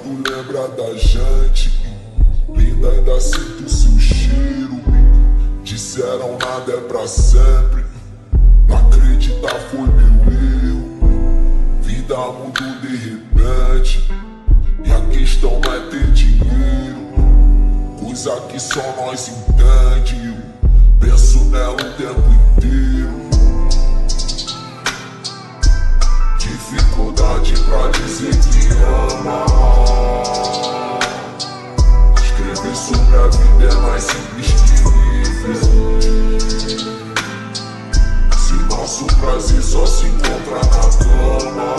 quarto lembra da gente, linda, ainda sinto seu cheiro. Disseram nada é pra sempre, não acreditar foi meu erro. Vida mudou de repente, e a questão não é ter dinheiro, coisa que só nós entende. Penso nela o tempo inteiro. Dificuldade pra dizer que ama. Escrever sobre a vida é mais simples que viver. Se nosso prazer só se encontra na cama,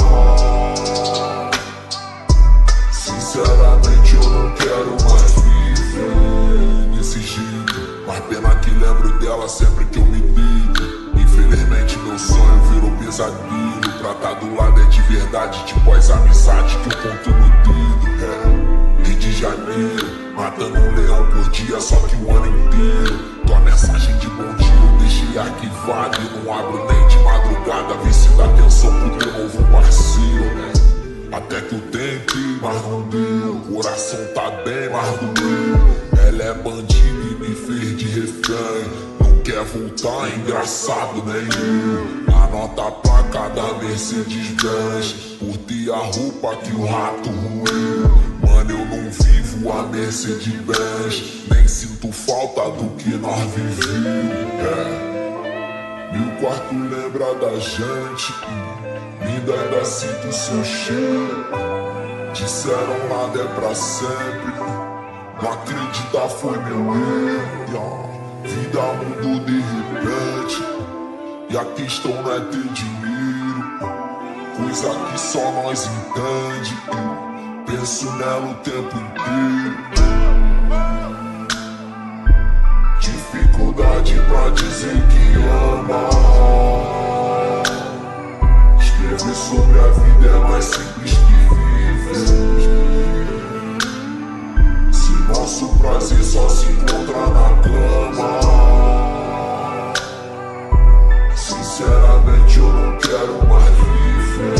sinceramente eu não quero mais viver desse jeito. Mas pena que lembro dela sempre que eu me deito. Infelizmente meu sonho virou pesadelo. Tratar do lado é de verdade, tipo as amizades que eu conto no dedo. Rio de Janeiro, matando um leão por dia, só que o ano inteiro. Tua mensagem de bom dia eu deixei arquivada e não abro nem de madrugada. Vê se dá atenção pro teu novo parceiro. Até que eu tentei, mas não deu. Coração tá bem, mas doeu. Ela é bandida e me fez de refém. Não quer voltar, engraçado nem eu. Anota a placa da Mercedes-Benz, por ter a roupa que o rato roeu. Mano, eu não vivo a Mercedes-Benz, nem sinto falta do que nós vivemos. Meu quarto lembra da gente, linda, ainda sinto seu cheiro. Disseram nada é pra sempre, não acreditar foi meu erro. Vida mudou de repente, e a questão não é ter dinheiro, coisa que só nós entende. Penso nela o tempo inteiro. Dificuldade pra dizer que ama. Escrever sobre a vida é mais simples que viver. Se nosso prazer só se encontra na cama, sinceramente eu não quero mais viver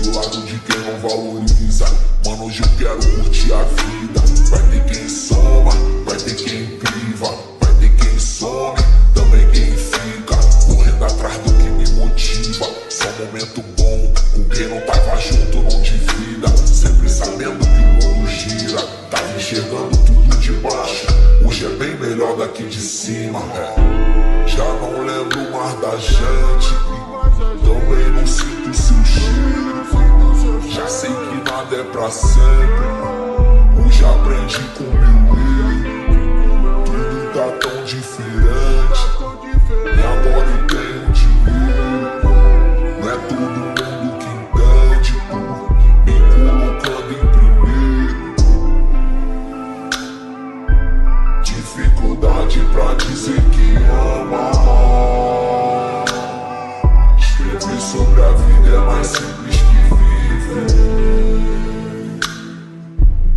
do lado de quem não valoriza. Mano, hoje eu quero curtir a vida. Vai ter quem soma, vai ter quem priva, vai ter quem some, também quem fica correndo atrás do que me motiva. Só um momento bom com quem não tava junto não divida. Sempre sabendo que o mundo gira, tava enxergando tudo de baixo. Hoje é bem melhor daqui de cima. Já não lembro mais da gente, também não sinto seu cheiro. Já sei que nada é pra sempre, hoje aprendi com meu erro. Tudo tá tão diferente, e agora eu tenho dinheiro. Não é todo mundo que entende, me colocando em primeiro. Dificuldade pra dizer que ama. Escrever sobre a vida é mais simples que viver.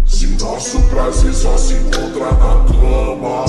Se nosso prazer só se encontra na cama,